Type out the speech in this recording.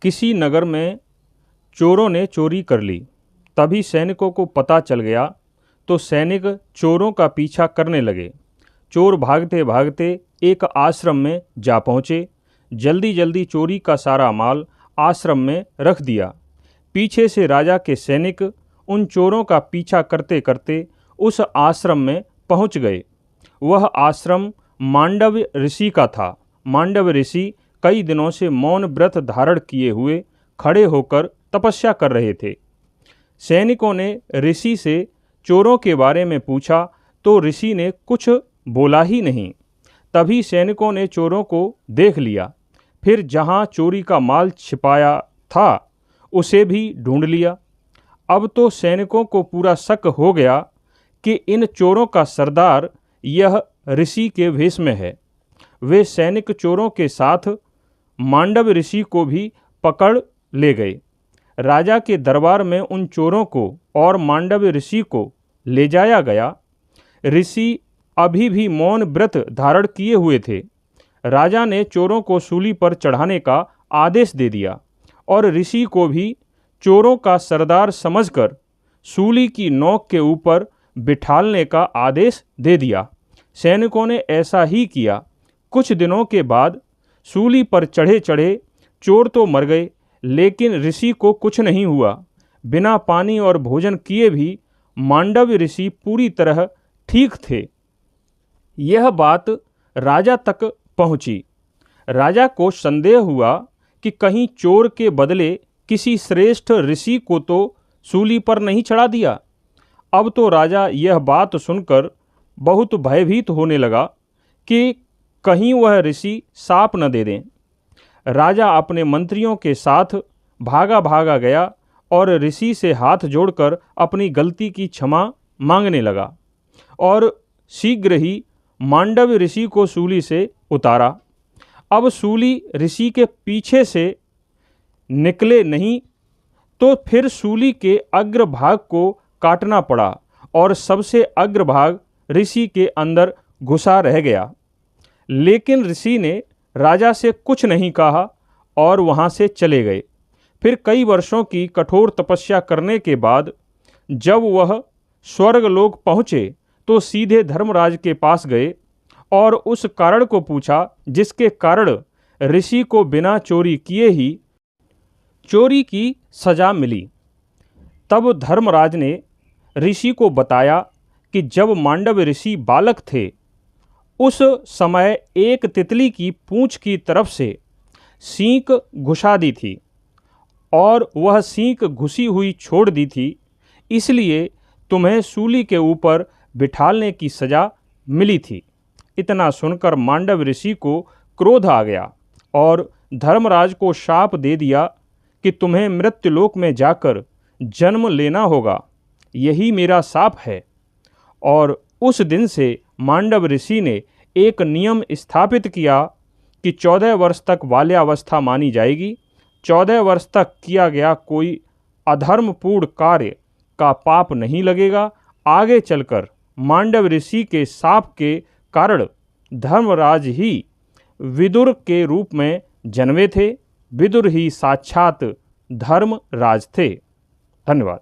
किसी नगर में चोरों ने चोरी कर ली। तभी सैनिकों को पता चल गया तो सैनिक चोरों का पीछा करने लगे। चोर भागते भागते एक आश्रम में जा पहुँचे। जल्दी जल्दी चोरी का सारा माल आश्रम में रख दिया। पीछे से राजा के सैनिक उन चोरों का पीछा करते करते उस आश्रम में पहुँच गए। वह आश्रम मांडव्य ऋषि का था। मांडव्य ऋषि कई दिनों से मौन व्रत धारण किए हुए खड़े होकर तपस्या कर रहे थे। सैनिकों ने ऋषि से चोरों के बारे में पूछा तो ऋषि ने कुछ बोला ही नहीं। तभी सैनिकों ने चोरों को देख लिया। फिर जहां चोरी का माल छिपाया था उसे भी ढूंढ लिया। अब तो सैनिकों को पूरा शक हो गया कि इन चोरों का सरदार यह ऋषि के वेश में है। वे सैनिक चोरों के साथ मांडव्य ऋषि को भी पकड़ ले गए। राजा के दरबार में उन चोरों को और मांडव्य ऋषि को ले जाया गया। ऋषि अभी भी मौन व्रत धारण किए हुए थे। राजा ने चोरों को सूली पर चढ़ाने का आदेश दे दिया और ऋषि को भी चोरों का सरदार समझकर सूली की नोक के ऊपर बिठालने का आदेश दे दिया। सैनिकों ने ऐसा ही किया। कुछ दिनों के बाद सूली पर चढ़े चढ़े चोर तो मर गए, लेकिन ऋषि को कुछ नहीं हुआ। बिना पानी और भोजन किए भी मांडव्य ऋषि पूरी तरह ठीक थे। यह बात राजा तक पहुंची। राजा को संदेह हुआ कि कहीं चोर के बदले किसी श्रेष्ठ ऋषि को तो सूली पर नहीं चढ़ा दिया। अब तो राजा यह बात सुनकर बहुत भयभीत होने लगा कि कहीं वह ऋषि शाप न दे दें। राजा अपने मंत्रियों के साथ भागा भागा गया और ऋषि से हाथ जोड़कर अपनी गलती की क्षमा मांगने लगा और शीघ्र ही मांडव्य ऋषि को सूली से उतारा। अब सूली ऋषि के पीछे से निकले नहीं तो फिर सूली के अग्रभाग को काटना पड़ा और सबसे अग्रभाग ऋषि के अंदर घुसा रह गया। लेकिन ऋषि ने राजा से कुछ नहीं कहा और वहाँ से चले गए। फिर कई वर्षों की कठोर तपस्या करने के बाद जब वह स्वर्गलोक पहुँचे तो सीधे धर्मराज के पास गए और उस कारण को पूछा जिसके कारण ऋषि को बिना चोरी किए ही चोरी की सजा मिली। तब धर्मराज ने ऋषि को बताया कि जब मांडव्य ऋषि बालक थे उस समय एक तितली की पूंछ की तरफ से सींक घुसा दी थी और वह सींक घुसी हुई छोड़ दी थी, इसलिए तुम्हें सूली के ऊपर बिठालने की सजा मिली थी। इतना सुनकर मांडव्य ऋषि को क्रोध आ गया और धर्मराज को शाप दे दिया कि तुम्हें मृत्युलोक में जाकर जन्म लेना होगा, यही मेरा शाप है। और उस दिन से मांडव्य ऋषि ने एक नियम स्थापित किया कि 14 वर्ष तक बाल्यावस्था मानी जाएगी। 14 वर्ष तक किया गया कोई अधर्मपूर्ण कार्य का पाप नहीं लगेगा। आगे चलकर मांडव्य ऋषि के शाप के कारण धर्मराज ही विदुर के रूप में जन्मे थे। विदुर ही साक्षात धर्मराज थे। धन्यवाद।